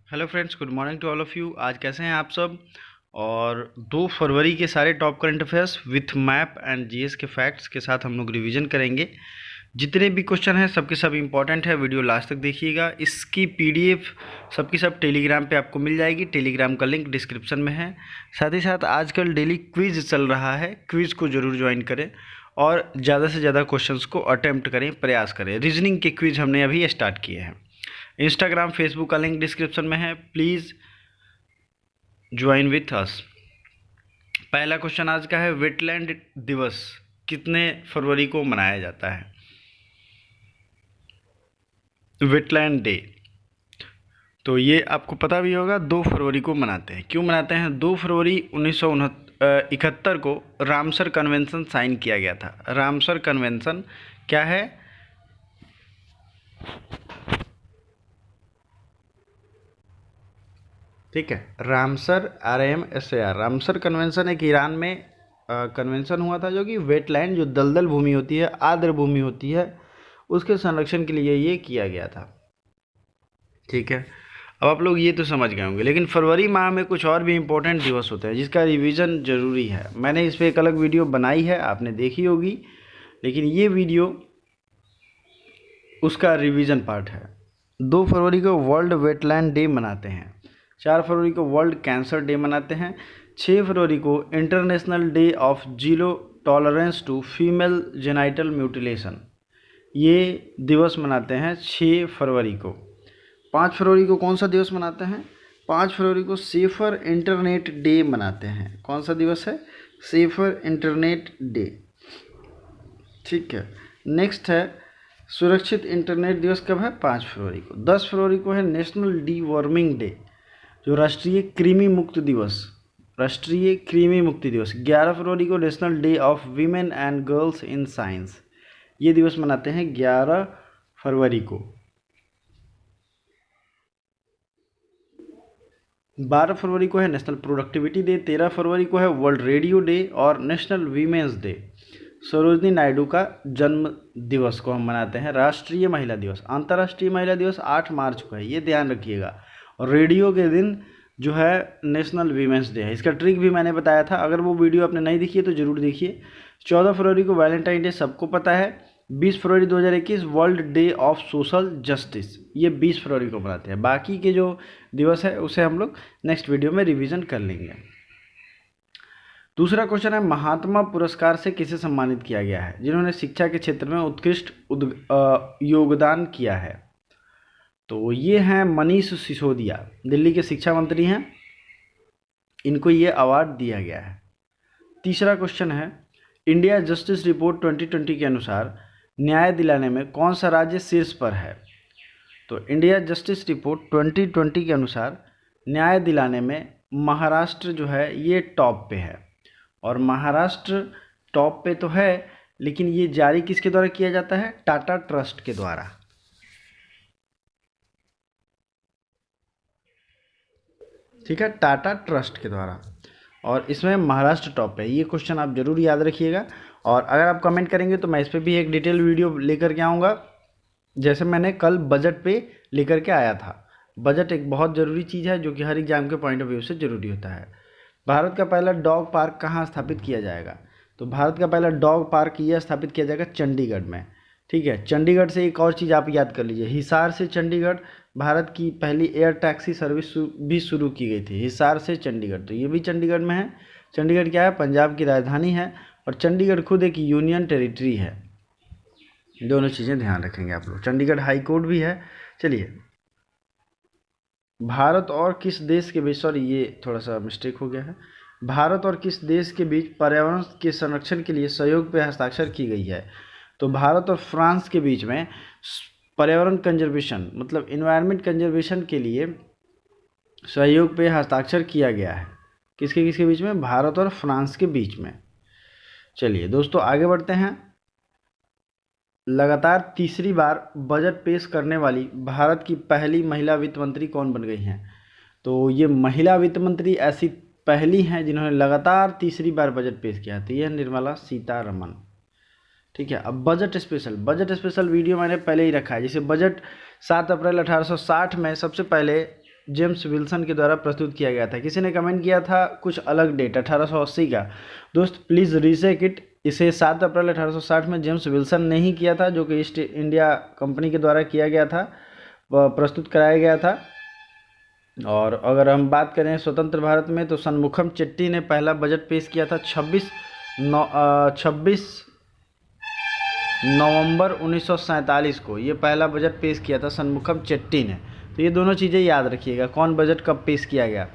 Hello friends, good morning to all of you. आज कैसे हैं आप सब। और 2 फरवरी के सारे top current affairs with map and GS के फैक्ट्स के साथ हम लोग रिवीजन करेंगे। जितने भी क्वेश्चन हैं सबके सब इम्पॉर्टेंट है, वीडियो लास्ट तक देखिएगा। इसकी पीडीएफ सबकी सब टेलीग्राम पे आपको मिल जाएगी, टेलीग्राम का लिंक डिस्क्रिप्शन में है। साथ ही साथ आजकल डेली क्विज चल रहा है, क्विज को ज़रूर ज्वाइन करें और ज़्यादा से ज़्यादा क्वेश्चंस को अटेम्प्ट करें, प्रयास करें। रीजनिंग के क्विज हमने अभी स्टार्ट किए हैं। इंस्टाग्राम फेसबुक का लिंक डिस्क्रिप्शन में है, प्लीज़ ज्वाइन विथ अस। पहला क्वेश्चन आज का है, वेटलैंड दिवस कितने फरवरी को मनाया जाता है। वेटलैंड डे, तो ये आपको पता भी होगा, 2 फरवरी को मनाते हैं। क्यों मनाते हैं? 2 फरवरी 1971 को रामसर कन्वेंशन साइन किया गया था। रामसर कन्वेंशन क्या है? ठीक है, रामसर RAMSAR रामसर कन्वेंशन एक ईरान में कन्वेंशन हुआ था, जो कि वेटलैंड, जो दलदल भूमि होती है, आर्द्र भूमि होती है, उसके संरक्षण के लिए ये किया गया था। ठीक है, अब आप लोग ये तो समझ गए होंगे, लेकिन फरवरी माह में कुछ और भी इम्पोर्टेंट दिवस होते हैं जिसका रिवीजन ज़रूरी है। मैंने इस पर एक अलग वीडियो बनाई है, आपने देखी होगी, लेकिन ये वीडियो उसका रिवीजन पार्ट है। 2 फरवरी को वर्ल्ड वेटलैंड डे मनाते हैं। 4 फरवरी को वर्ल्ड कैंसर डे मनाते हैं। 6 फरवरी को international day of zero tolerance to female genital mutilation, ये दिवस मनाते हैं 6 फरवरी को। 5 फरवरी को कौन सा दिवस मनाते हैं? 5 फरवरी को सेफर इंटरनेट डे मनाते हैं। कौन सा दिवस है? Safer internet day. ठीक है, नेक्स्ट है सुरक्षित इंटरनेट दिवस। कब है? 5 फरवरी को। 10 फरवरी को है नेशनल डीवर्मिंग डे, जो राष्ट्रीय कृमि मुक्त दिवस, राष्ट्रीय कृमि मुक्ति दिवस। 11 फरवरी को national day of women and girls in science, ये दिवस मनाते हैं 11 फरवरी को। 12 फरवरी को है नेशनल प्रोडक्टिविटी डे। 13 फरवरी को है वर्ल्ड रेडियो डे और national women's day. Sarojini Naidu का जन्म दिवस को हम मनाते हैं राष्ट्रीय महिला दिवस। अंतर्राष्ट्रीय महिला दिवस 8 मार्च को है, ये ध्यान रखिएगा। और रेडियो के दिन जो है नेशनल वीमेंस डे है। इसका ट्रिक भी मैंने बताया था, अगर वो वीडियो आपने नहीं देखी है तो ज़रूर देखिए। 14 फरवरी को वैलेंटाइन डे, सबको पता है। 20 फरवरी 2021 world day of social justice, ये 20 फरवरी को मनाते हैं। बाकी के जो दिवस है उसे हम लोग नेक्स्ट वीडियो में रिवीजन कर लेंगे। दूसरा क्वेश्चन है, महात्मा पुरस्कार से किसे सम्मानित किया गया है जिन्होंने शिक्षा के क्षेत्र में उत्कृष्ट योगदान किया है? तो ये हैं मनीष सिसोदिया, दिल्ली के शिक्षा मंत्री हैं, इनको ये अवार्ड दिया गया है। तीसरा क्वेश्चन है, इंडिया जस्टिस रिपोर्ट 2020 के अनुसार न्याय दिलाने में कौन सा राज्य शीर्ष पर है? तो इंडिया जस्टिस रिपोर्ट 2020 के अनुसार न्याय दिलाने में महाराष्ट्र जो है ये टॉप पे है। और महाराष्ट्र टॉप पे तो है, लेकिन ये जारी किसके द्वारा किया जाता है? टाटा ट्रस्ट के द्वारा। ठीक है, टाटा ट्रस्ट के द्वारा, और इसमें महाराष्ट्र टॉप पे है। ये क्वेश्चन आप जरूर याद रखिएगा, और अगर आप कमेंट करेंगे तो मैं इस पर भी एक डिटेल वीडियो लेकर के आऊँगा, जैसे मैंने कल बजट पे लेकर के आया था। बजट एक बहुत ज़रूरी चीज़ है जो कि हर एग्जाम के पॉइंट ऑफ व्यू से ज़रूरी होता है। भारत का पहला डॉग पार्क कहाँ स्थापित किया जाएगा? तो भारत का पहला डॉग पार्क ये स्थापित किया जाएगा चंडीगढ़ में। ठीक है, चंडीगढ़ से एक और चीज़ आप याद कर लीजिए, हिसार से चंडीगढ़ भारत की पहली एयर टैक्सी सर्विस भी शुरू की गई थी, हिसार से चंडीगढ़, तो ये भी चंडीगढ़ में है। चंडीगढ़ क्या है? पंजाब की राजधानी है, और चंडीगढ़ खुद एक यूनियन टेरिटरी है। दोनों चीज़ें ध्यान रखेंगे आप लोग। चंडीगढ़ हाई कोर्ट भी है। चलिए, भारत और किस देश के बीच, सॉरी ये थोड़ा सा मिस्टेक हो गया है, भारत और किस देश के बीच पर्यावरण के संरक्षण के लिए सहयोग पे हस्ताक्षर की गई है? तो भारत और फ्रांस के बीच में पर्यावरण कंजर्वेशन, मतलब इन्वायरमेंट कंजर्वेशन के लिए सहयोग पे हस्ताक्षर किया गया है। किसके किसके बीच में? भारत और फ्रांस के बीच में। चलिए दोस्तों, आगे बढ़ते हैं। लगातार तीसरी बार बजट पेश करने वाली भारत की पहली महिला वित्त मंत्री कौन बन गई हैं? तो ये महिला वित्त मंत्री ऐसी पहली हैं जिन्होंने लगातार तीसरी बार बजट पेश किया, तो यह निर्मला सीतारमन। ठीक है, अब बजट स्पेशल वीडियो मैंने पहले ही रखा है। जैसे बजट 7 अप्रैल 1860 में सबसे पहले जेम्स विल्सन के द्वारा प्रस्तुत किया गया था। किसी ने कमेंट किया था कुछ अलग डेट 1880 का। दोस्त प्लीज़ रीचेक इट। इसे 7 अप्रैल 1860 में जेम्स विल्सन ने ही किया था, जो कि ईस्ट इंडिया कंपनी के द्वारा किया गया था, प्रस्तुत कराया गया था। और अगर हम बात करें स्वतंत्र भारत में, तो सन्मुखम चेट्टी ने पहला बजट पेश किया था 26 नवंबर 1947 को। ये पहला बजट पेश किया था सन्मुखम चेट्टी ने। तो ये दोनों चीज़ें याद रखिएगा, कौन बजट कब पेश किया गया।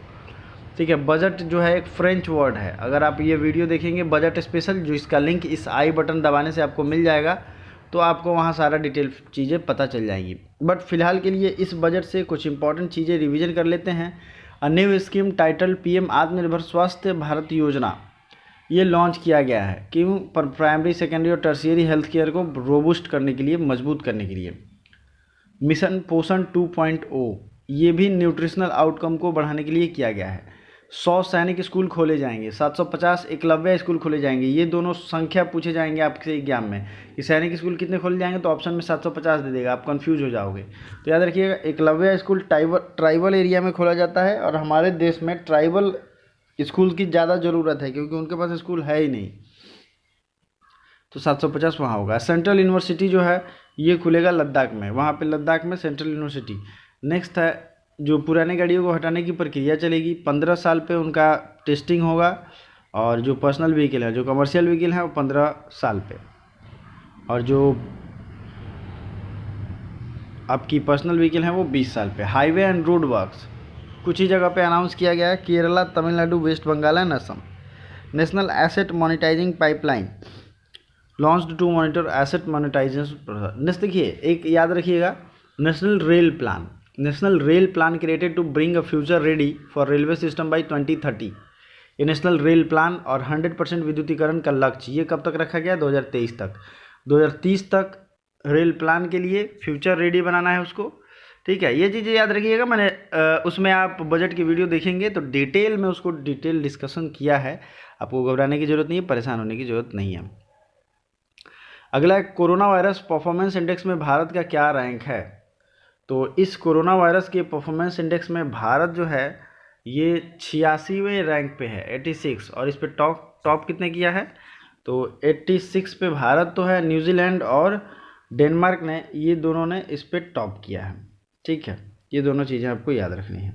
ठीक है, बजट जो है एक फ्रेंच वर्ड है। अगर आप ये वीडियो देखेंगे बजट स्पेशल, जो इसका लिंक इस आई बटन दबाने से आपको मिल जाएगा, तो आपको वहाँ सारा डिटेल चीज़ें पता चल जाएंगी। बट फिलहाल के लिए इस बजट से कुछ इंपॉर्टेंट चीज़ें रिवीजन कर लेते हैं। A new scheme title PM आत्मनिर्भर स्वास्थ्य भारत योजना, ये लॉन्च किया गया है। क्यों? पर प्राइमरी, सेकेंडरी और टर्शियरी हेल्थ केयर को रोबूस्ट करने के लिए, मजबूत करने के लिए। मिशन पोषण 2.0, ये भी न्यूट्रिशनल आउटकम को बढ़ाने के लिए किया गया है। 100 सैनिक स्कूल खोले जाएंगे, 750 एकलव्य स्कूल खोले जाएंगे। ये दोनों संख्या पूछे जाएंगे आपके एग्जाम में कि सैनिक स्कूल कितने खोले जाएंगे, तो ऑप्शन में 750 दे देगा, आप कंफ्यूज हो जाओगे। तो याद रखिएगा, एकलव्य स्कूल ट्राइबल एरिया में खोला जाता है, और हमारे देश में ट्राइबल स्कूल की ज़्यादा ज़रूरत है, क्योंकि उनके पास स्कूल है ही नहीं। तो 750 वहाँ होगा। सेंट्रल यूनिवर्सिटी जो है ये खुलेगा लद्दाख में, वहाँ पे लद्दाख में सेंट्रल यूनिवर्सिटी। नेक्स्ट है, जो पुराने गाड़ियों को हटाने की प्रक्रिया चलेगी, 15 साल पे उनका टेस्टिंग होगा। और जो पर्सनल व्हीकल है, जो कमर्शियल व्हीकल है, वो 15 साल पे। और जो आपकी पर्सनल व्हीकल है वो 20 साल पे। हाईवे एंड रोड वर्क्स कुछ ही जगह पे अनाउंस किया गया है, Kerala, Tamil Nadu, West Bengal and Assam. National asset monetizing pipeline launched to monitor asset monetization. Next देखिए, एक याद रखिएगा, national rail plan. National rail plan created to bring a future ready for railway system by 2030। ये नेशनल रेल प्लान और 100% विद्युतीकरण का लक्ष्य, ये कब तक रखा गया? 2023 तक। 2030 तक रेल प्लान के लिए फ्यूचर रेडी बनाना है उसको। ठीक है, ये चीज़ें याद रखिएगा। मैंने उसमें आप बजट की वीडियो देखेंगे तो डिटेल में उसको डिटेल डिस्कशन किया है। आपको घबराने की ज़रूरत नहीं है, परेशान होने की ज़रूरत नहीं है। अगला है, कोरोना वायरस परफॉर्मेंस इंडेक्स में भारत का क्या रैंक है? तो इस कोरोना वायरस के परफॉर्मेंस इंडेक्स में भारत जो है ये 86वें रैंक पे है, 86। और इस पे टॉप कितने किया है? तो 86 पे भारत तो है, न्यूजीलैंड और डेनमार्क ने, ये दोनों ने इस पे टॉप किया है। ठीक है, ये दोनों चीज़ें आपको याद रखनी है।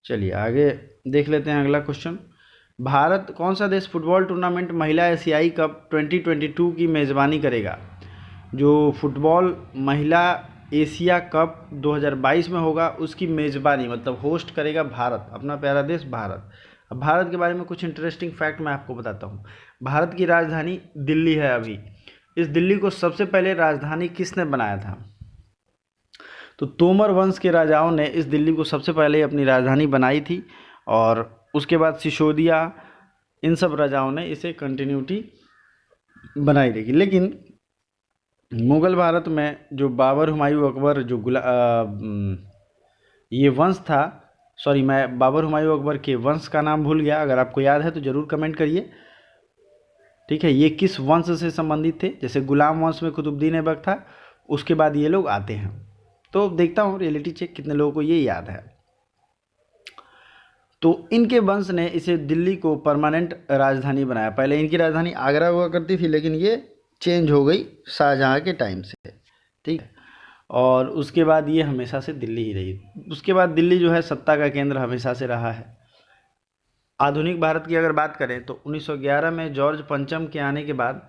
चलिए आगे देख लेते हैं अगला क्वेश्चन। भारत कौन सा देश फुटबॉल टूर्नामेंट महिला एशियाई कप 2022 की मेज़बानी करेगा? जो फुटबॉल महिला एशिया कप 2022 में होगा, उसकी मेज़बानी मतलब होस्ट करेगा भारत, अपना प्यारा देश भारत। अब भारत के बारे में कुछ इंटरेस्टिंग फैक्ट मैं आपको बताता हूँ। भारत की राजधानी दिल्ली है अभी। इस दिल्ली को सबसे पहले राजधानी किसने बनाया था? तो तोमर वंश के राजाओं ने इस दिल्ली को सबसे पहले अपनी राजधानी बनाई थी, और उसके बाद सिसोदिया, इन सब राजाओं ने इसे कंटिन्यूटी बनाई रही। लेकिन मुग़ल भारत में जो बाबर, हुमायूं, अकबर, जो ये वंश था, सॉरी मैं बाबर, हुमायूं, अकबर के वंश का नाम भूल गया। अगर आपको याद है तो ज़रूर कमेंट करिए। ठीक है, ये किस वंश से संबंधित थे? जैसे गुलाम वंश में कुतुबुद्दीन ऐबक था, उसके बाद ये लोग आते हैं। तो देखता हूँ रियलिटी चेक कितने लोगों को ये याद है। तो इनके वंश ने इसे दिल्ली को परमानेंट राजधानी बनाया। पहले इनकी राजधानी आगरा हुआ करती थी, लेकिन ये चेंज हो गई शाहजहाँ के टाइम से। ठीक है, और उसके बाद ये हमेशा से दिल्ली ही रही। उसके बाद दिल्ली जो है सत्ता का केंद्र हमेशा से रहा है। आधुनिक भारत की अगर बात करें तो 1911 में जॉर्ज पंचम के आने के बाद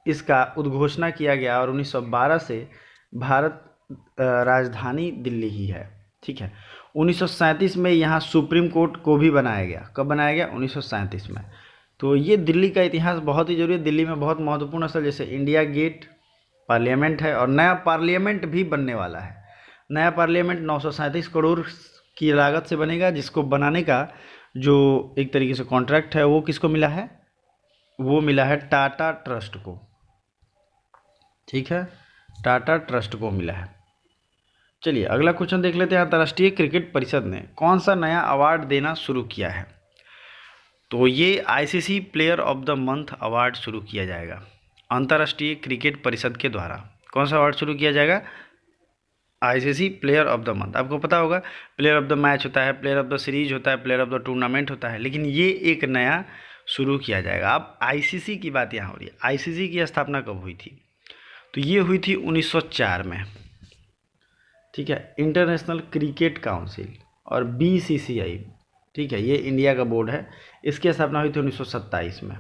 इसका उद्घोषणा किया गया, और 1912 से भारत राजधानी दिल्ली ही है। ठीक है, 1937 में यहाँ सुप्रीम कोर्ट को भी बनाया गया। कब बनाया गया? 1937 में। तो ये दिल्ली का इतिहास बहुत ही जरूरी है। दिल्ली में बहुत महत्वपूर्ण स्थल जैसे इंडिया गेट, पार्लियामेंट है, और नया पार्लियामेंट भी बनने वाला है। नया पार्लियामेंट 937 करोड़ की लागत से बनेगा, जिसको बनाने का जो एक तरीके से कॉन्ट्रैक्ट है वो किसको मिला है? वो मिला है टाटा ट्रस्ट को। ठीक है, टाटा ट्रस्ट को मिला है। चलिए अगला क्वेश्चन देख लेते हैं। अंतर्राष्ट्रीय क्रिकेट परिषद ने कौन सा नया अवार्ड देना शुरू किया है? तो ये ICC player of the month award शुरू किया जाएगा अंतर्राष्ट्रीय क्रिकेट परिषद के द्वारा। कौन सा अवार्ड शुरू किया जाएगा? ICC player of the month, आपको पता होगा प्लेयर ऑफ द मैच होता है, प्लेयर ऑफ द सीरीज होता है, प्लेयर ऑफ द टूर्नामेंट होता है, लेकिन ये एक नया शुरू किया जाएगा। अब आईसीसी की बात यहाँ हो रही है। आईसीसी की स्थापना कब हुई थी? तो ये हुई थी 1904 में, ठीक है। इंटरनेशनल क्रिकेट काउंसिल और बीसीसीआई, ठीक है, ये इंडिया का बोर्ड है, इसकी स्थापना हुई थी 1927 में।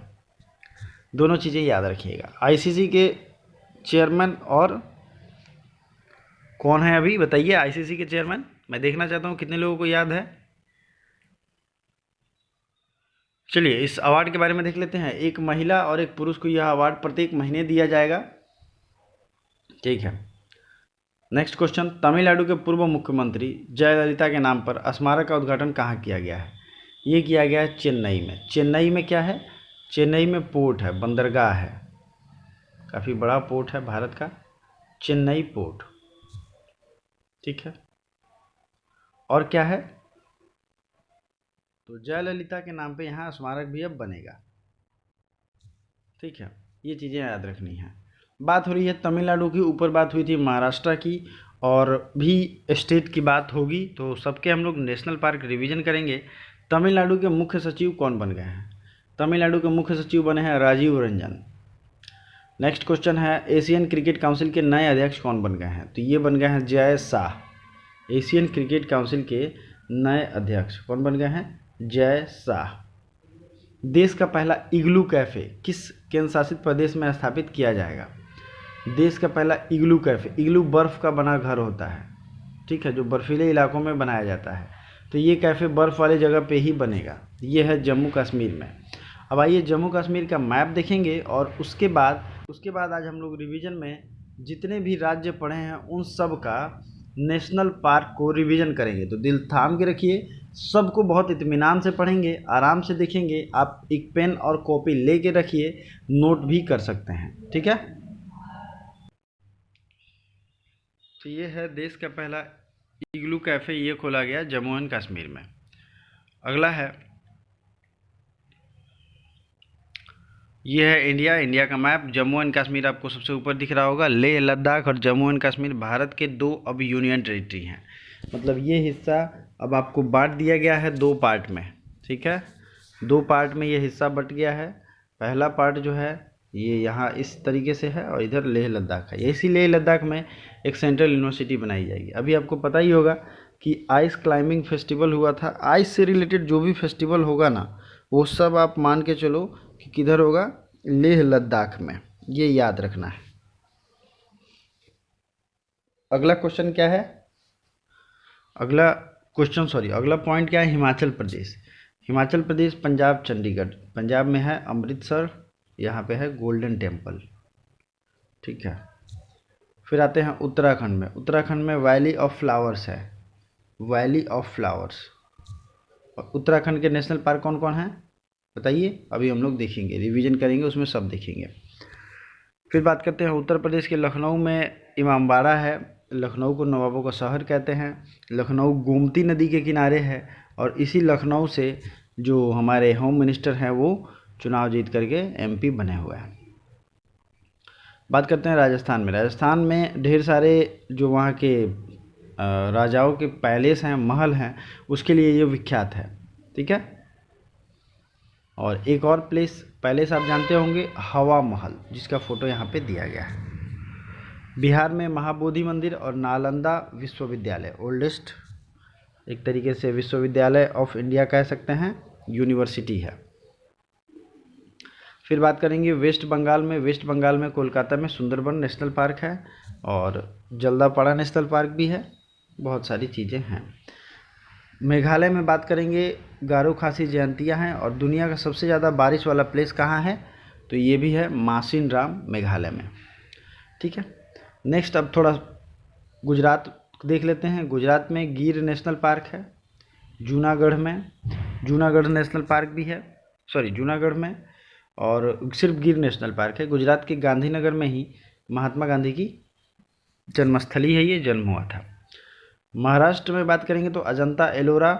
दोनों चीज़ें याद रखिएगा। आईसीसी के चेयरमैन और कौन है अभी बताइए? आईसीसी के चेयरमैन मैं देखना चाहता हूँ कितने लोगों को याद है। चलिए इस अवार्ड के बारे में देख लेते हैं। एक महिला और एक पुरुष को यह अवार्ड प्रत्येक महीने दिया जाएगा, ठीक है। नेक्स्ट क्वेश्चन, तमिलनाडु के पूर्व मुख्यमंत्री जयललिता के नाम पर स्मारक का उद्घाटन कहाँ किया गया है? ये किया गया है चेन्नई में। चेन्नई में क्या है? चेन्नई में पोर्ट है, बंदरगाह है, काफ़ी बड़ा पोर्ट है भारत का, चेन्नई पोर्ट, ठीक है। और क्या है? तो जयललिता के नाम पे यहाँ स्मारक भी अब बनेगा, ठीक है। ये चीज़ें याद रखनी है। बात हो रही है तमिलनाडु की, ऊपर बात हुई थी महाराष्ट्र की, और भी स्टेट की बात होगी तो सबके हम लोग नेशनल पार्क रिवीजन करेंगे। तमिलनाडु के मुख्य सचिव कौन बन गए हैं? तमिलनाडु के मुख्य सचिव बने हैं राजीव रंजन। नेक्स्ट क्वेश्चन है, एशियन क्रिकेट काउंसिल के नए अध्यक्ष कौन बन गए हैं? तो ये बन गए हैं Jay Shah. Asian cricket council के नए अध्यक्ष कौन बन गए हैं? जय शाह। देश का पहला इग्लू कैफ़े किस केंद्र शासित प्रदेश में स्थापित किया जाएगा? देश का पहला इग्लू कैफ़े, इग्लू बर्फ़ का बना घर होता है, ठीक है, जो बर्फीले इलाकों में बनाया जाता है, तो ये कैफ़े बर्फ़ वाली जगह पे ही बनेगा। ये है जम्मू कश्मीर में। अब आइए जम्मू कश्मीर का मैप देखेंगे और उसके बाद आज हम लोग रिवीजन में जितने भी राज्य पढ़े हैं उन सब का नेशनल पार्क को रिवीजन करेंगे। तो दिल थाम के रखिए, सबको बहुत इत्मीनान से पढ़ेंगे, आराम से देखेंगे। आप एक पेन और कॉपी लेके रखिए, नोट भी कर सकते हैं, ठीक है। तो ये है देश का पहला इग्लू कैफ़े, ये खोला गया जम्मू एंड कश्मीर में। अगला है, ये है इंडिया का मैप। जम्मू एंड कश्मीर आपको सबसे ऊपर दिख रहा होगा। लेह लद्दाख और जम्मू एंड कश्मीर भारत के दो अब यूनियन टेरिटरी हैं। मतलब ये हिस्सा अब आपको बांट दिया गया है दो पार्ट में, ठीक है। दो पार्ट में ये हिस्सा बट गया है। पहला पार्ट जो है ये यहाँ इस तरीके से है और इधर लेह लद्दाख है। इसी लेह लद्दाख में एक सेंट्रल यूनिवर्सिटी बनाई जाएगी। अभी आपको पता ही होगा कि आइस क्लाइंबिंग फेस्टिवल हुआ था। आइस से रिलेटेड जो भी फेस्टिवल होगा ना, वो सब आप मान के चलो कि किधर होगा? लेह लद्दाख में। ये याद रखना है। अगला क्वेश्चन क्या है? अगला पॉइंट क्या है? हिमाचल प्रदेश। हिमाचल प्रदेश, पंजाब, चंडीगढ़। पंजाब में है अमृतसर, यहाँ पे है गोल्डन टेम्पल, ठीक है। फिर आते हैं उत्तराखंड में। उत्तराखंड में वैली ऑफ फ्लावर्स है, वैली ऑफ फ्लावर्स। और उत्तराखंड के नेशनल पार्क कौन कौन है बताइए? अभी हम लोग देखेंगे, रिवीजन करेंगे, उसमें सब देखेंगे। फिर बात करते हैं उत्तर प्रदेश के लखनऊ में इमामबाड़ा है। लखनऊ को नवाबों का शहर कहते हैं। लखनऊ गोमती नदी के किनारे है और इसी लखनऊ से जो हमारे होम मिनिस्टर हैं वो चुनाव जीत करके एमपी बने हुए हैं। बात करते हैं राजस्थान में। राजस्थान में ढेर सारे जो वहाँ के राजाओं के पैलेस हैं, महल हैं, उसके लिए ये विख्यात है, ठीक है। और एक और पैलेस आप जानते होंगे, हवा महल, जिसका फ़ोटो यहाँ पे दिया गया है। बिहार में महाबोधि मंदिर और नालंदा विश्वविद्यालय, ओल्डेस्ट एक तरीके से विश्वविद्यालय ऑफ इंडिया कह सकते हैं, यूनिवर्सिटी है। फिर बात करेंगे वेस्ट बंगाल में। वेस्ट बंगाल में कोलकाता में सुंदरबन नेशनल पार्क है और जल्दापाड़ा नेशनल पार्क भी है। बहुत सारी चीज़ें हैं। मेघालय में बात करेंगे, गारो खासी जयंतियाँ हैं। और दुनिया का सबसे ज़्यादा बारिश वाला प्लेस कहाँ है? तो ये भी है मासिन राम, मेघालय में, ठीक है। नेक्स्ट अब थोड़ा गुजरात देख लेते हैं। गुजरात में गिर नेशनल पार्क है। जूनागढ़ में जूनागढ़ नेशनल पार्क भी है, जूनागढ़ में, और सिर्फ गिर नेशनल पार्क है। गुजरात के गांधीनगर में ही महात्मा गांधी की जन्मस्थली है, ये जन्म हुआ था। महाराष्ट्र में बात करेंगे तो अजंता एलोरा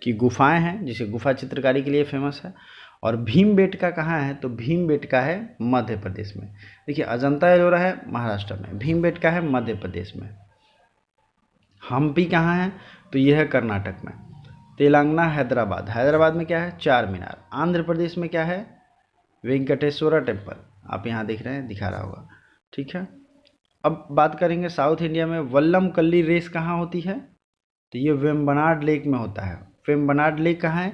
की गुफाएं हैं, जिसे गुफा चित्रकारी के लिए फेमस है। और भीमबेटका कहाँ है? तो भीमबेटका है मध्य प्रदेश में। देखिए अजंता एलोरा है महाराष्ट्र में, भीमबेटका है मध्य प्रदेश में। हम्पी कहाँ है? तो यह है कर्नाटक में। तेलंगाना हैदराबाद, हैदराबाद में क्या है? चार मीनार। आंध्र प्रदेश में क्या है? वेंकटेश्वरा टेम्पल, आप यहाँ देख रहे हैं, दिखा रहा होगा, ठीक है। अब बात करेंगे साउथ इंडिया में, वल्लम कल्ली रेस कहाँ होती है? तो ये वेम्बनाड लेक में होता है। वेम्बनाड लेक कहाँ है?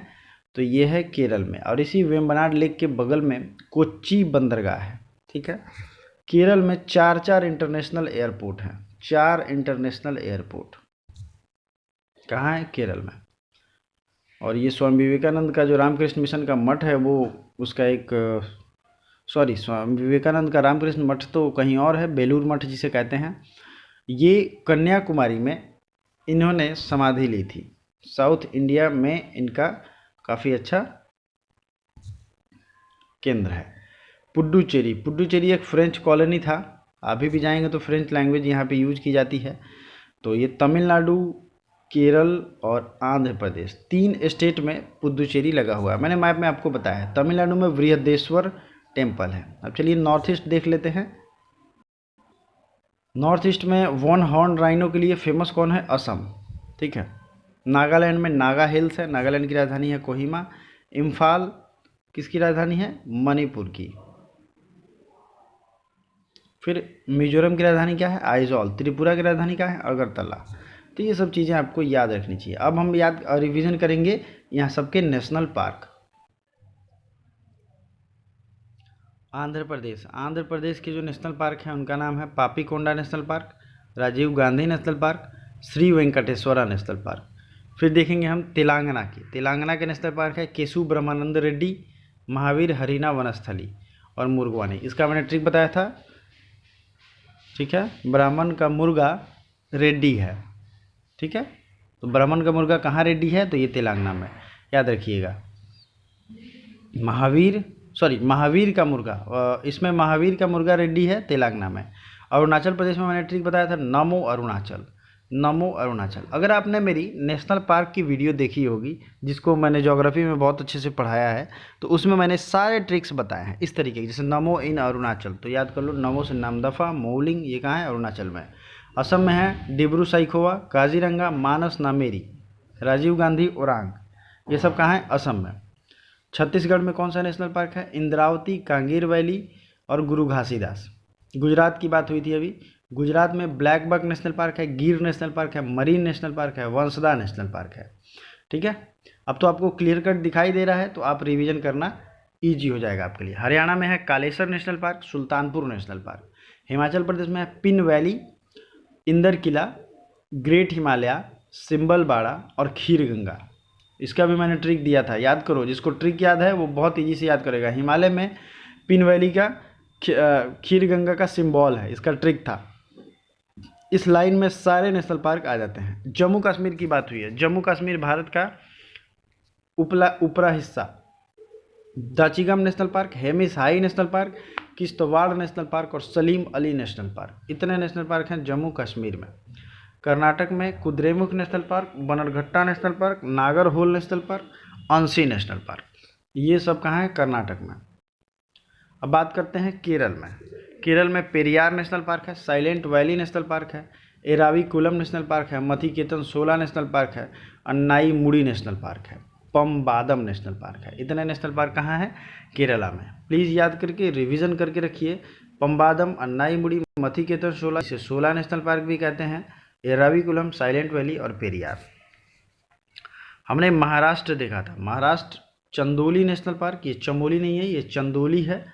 तो ये है केरल में। और इसी वेम्बनाड लेक के बगल में कोच्चि बंदरगाह है, ठीक है। केरल में चार चार इंटरनेशनल एयरपोर्ट हैं, 4 इंटरनेशनल एयरपोर्ट कहाँ है? केरल में। और ये स्वामी विवेकानंद का जो रामकृष्ण मिशन का मठ है, वो उसका एक स्वामी विवेकानंद का रामकृष्ण मठ तो कहीं और है, बेलूर मठ जिसे कहते हैं। ये कन्याकुमारी में इन्होंने समाधि ली थी। साउथ इंडिया में इनका काफ़ी अच्छा केंद्र है। पुडुचेरी, पुडुचेरी एक फ्रेंच कॉलोनी था, अभी भी जाएंगे तो फ्रेंच लैंग्वेज यहाँ पे यूज की जाती है। तो ये तमिलनाडु, केरल और आंध्र प्रदेश, 3 स्टेट में पुडुचेरी लगा हुआ है। मैंने मैप में आपको बताया है। तमिलनाडु में बृहदेश्वर टेम्पल है। अब चलिए नॉर्थ ईस्ट देख लेते हैं। नॉर्थ ईस्ट में वन हॉर्न राइनो के लिए फेमस कौन है? असम, ठीक है। नागालैंड में नागा हिल्स है, नागालैंड की राजधानी है कोहिमा। इम्फाल किसकी राजधानी है? मणिपुर की। फिर मिजोरम की राजधानी क्या है? आइजॉल। त्रिपुरा की राजधानी क्या है? अगरतला। तो ये सब चीज़ें आपको याद रखनी चाहिए। अब हम याद रिवीजन करेंगे यहाँ सबके नेशनल पार्क। आंध्र प्रदेश, आंध्र प्रदेश के जो नेशनल पार्क हैं उनका नाम है Papikonda national park, Rajiv Gandhi national park, Shri Venkateswara national park. फिर देखेंगे हम तेलंगाना की, तेलंगाना के नेशनल पार्क है केशु ब्रह्मानंद रेड्डी, महावीर हरीना वनस्थली और मुर्गवानी। इसका मैंने ट्रिक बताया था, ठीक है। ब्राह्मण का मुर्गा रेड्डी है, ठीक है। तो ब्राह्मण का मुर्गा कहाँ रेड्डी है? तो ये तेलंगाना में, याद रखिएगा। महावीर का मुर्गा, इसमें महावीर का मुर्गा रेड्डी है तेलंगाना में। अरुणाचल प्रदेश में मैंने ट्रिक बताया था नमो अरुणाचल, नमो अरुणाचल। अगर आपने मेरी नेशनल पार्क की वीडियो देखी होगी, जिसको मैंने ज्योग्राफी में बहुत अच्छे से पढ़ाया है, तो उसमें मैंने सारे ट्रिक्स बताए हैं इस तरीके के, जैसे नमो इन अरुणाचल, तो याद कर लो। नमो से नामदफा, मौलिंग, ये कहाँ है? अरुणाचल में। असम में है डिब्रू साइखोवा, काजीरंगा, मानस नामेरी, राजीव गांधी ओरांग, ये सब कहाँ है? असम में। छत्तीसगढ़ में कौन सा नेशनल पार्क है? इंद्रावती, कांगेर वैली और गुरु घासीदास। गुजरात की बात हुई थी अभी, गुजरात में ब्लैक बक नेशनल पार्क है, गिर नेशनल पार्क है, मरीन नेशनल पार्क है, वंसदा नेशनल पार्क है, ठीक है। अब तो आपको क्लियर कट दिखाई दे रहा है, तो आप रिवीजन करना ईजी हो जाएगा आपके लिए। हरियाणा में है Kalesar national park, Sultanpur national park. Himachal Pradesh में है Pin valley, Inderkilla, great Himalaya, Simbalbara और खीर गंगा। इसका भी मैंने ट्रिक दिया था, याद करो। जिसको ट्रिक याद है वो बहुत ईजी से याद करेगा। हिमालय में पिन वैली का खीर गंगा का सिंबल है, इसका ट्रिक था। इस लाइन में सारे नेशनल पार्क आ जाते हैं। जम्मू कश्मीर की बात हुई है, जम्मू कश्मीर भारत का ऊपरा हिस्सा। Dachigam national park, Hemis high national park, Kishtwar national park और सलीम अली नेशनल पार्क, इतने नेशनल पार्क हैं जम्मू कश्मीर में। कर्नाटक में Kudremukh national park, Bannerghatta national park, Nagarhole national park, Anshi national park, ये सब कहाँ है? कर्नाटक में। अब बात करते हैं केरल में। केरल में पेरियार नेशनल पार्क है, साइलेंट वैली नेशनल पार्क है, एराविकुलम नेशनल पार्क है, मथिकेतन शोला नेशनल पार्क है, अन्नाई मुड़ी नेशनल पार्क है, पम्बादम नेशनल पार्क है। इतने नेशनल पार्क कहाँ है? केरला में। प्लीज़ याद करके रिवीजन करके रखिए। पम्बादम, अन्नाई मुड़ी, मथिकेतन शोला, इसे शोला नेशनल पार्क भी कहते हैं, एराविकुलम, साइलेंट वैली और पेरियार। हमने महाराष्ट्र देखा था, महाराष्ट्र चंदोली नेशनल पार्क, ये चमोली नहीं है, ये चंदोली है,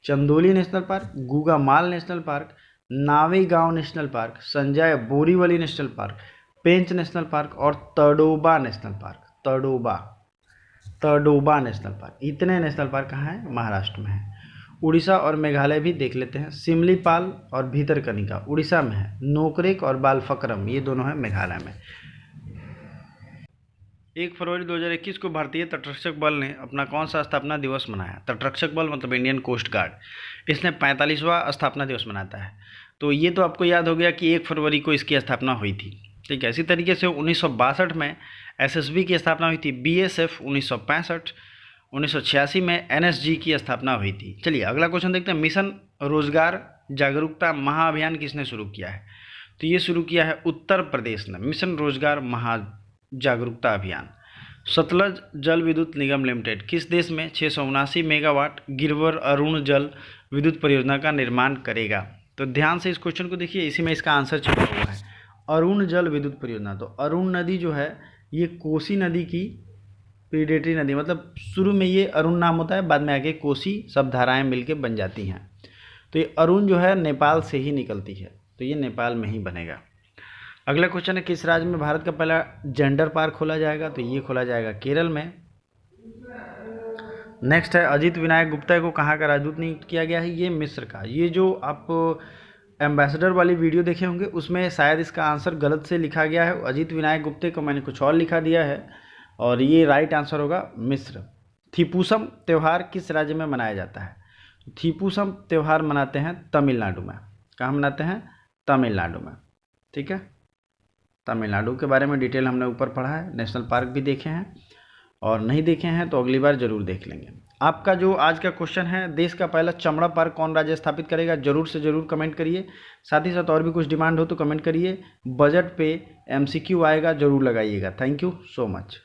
Chandoli national park, Gugamal national park, Navegaon national park, Sanjay Borivali national park, Pench national park और Tadoba national park, Tadoba national park. इतने नेशनल पार्क कहाँ हैं? महाराष्ट्र में है। उड़ीसा और मेघालय भी देख लेते हैं। सिमलीपाल और भीतरकनिका उड़ीसा में है, नोकरेक और बालफक्रम ये दोनों हैं मेघालय में। 1 फरवरी 2021 को भारतीय तटरक्षक बल ने अपना कौन सा स्थापना दिवस मनाया? तटरक्षक बल मतलब इंडियन कोस्ट गार्ड। इसने 45वां स्थापना दिवस मनाता है। तो ये तो आपको याद हो गया कि 1 फरवरी को इसकी स्थापना हुई थी, ठीक है। इसी तरीके से 1962 में एसएसबी की स्थापना हुई थी, बीएसएफ 1965, 1986 में एनएसजी की स्थापना हुई थी। चलिए अगला क्वेश्चन देखते हैं। मिशन रोजगार जागरूकता महाअभियान किसने शुरू किया है? तो ये शुरू किया है उत्तर प्रदेश ने, मिशन रोजगार महा जागरूकता अभियान। सतलज जल विद्युत निगम लिमिटेड किस देश में 679 मेगावाट गिरवर अरुण जल विद्युत परियोजना का निर्माण करेगा? तो ध्यान से इस क्वेश्चन को देखिए, इसी में इसका आंसर छुपा हुआ है, अरुण जल विद्युत परियोजना। तो अरुण नदी जो है ये कोसी नदी की प्रीडेटरी नदी, मतलब शुरू में ये अरुण नाम होता है, बाद में आके कोसी, सब धाराएं मिलके बन जाती हैं। तो ये अरुण जो है नेपाल से ही निकलती है, तो ये नेपाल में ही बनेगा। अगला क्वेश्चन है, किस राज्य में भारत का पहला जेंडर पार्क खोला जाएगा? तो ये खोला जाएगा केरल में। नेक्स्ट है, अजीत विनायक गुप्ता को कहाँ का राजदूत नियुक्त किया गया है? ये मिस्र का। ये जो आप एम्बेसडर वाली वीडियो देखे होंगे उसमें शायद इसका आंसर गलत से लिखा गया है, अजीत विनायक गुप्ते को मैंने कुछ और लिखा दिया है, और ये राइट आंसर होगा मिस्र। थीपुसम त्यौहार किस राज्य में मनाया जाता है? थीपुसम त्यौहार मनाते हैं तमिलनाडु में। कहाँ मनाते हैं? तमिलनाडु में। ठीक है, तमिलनाडु के बारे में डिटेल हमने ऊपर पढ़ा है, नेशनल पार्क भी देखे हैं, और नहीं देखे हैं तो अगली बार जरूर देख लेंगे। आपका जो आज का क्वेश्चन है, देश का पहला चमड़ा पार्क कौन राज्य स्थापित करेगा? जरूर से जरूर कमेंट करिए। साथ ही साथ और भी कुछ डिमांड हो तो कमेंट करिए। बजट पे एमसीक्यू आएगा, जरूर लगाइएगा। Thank you so much.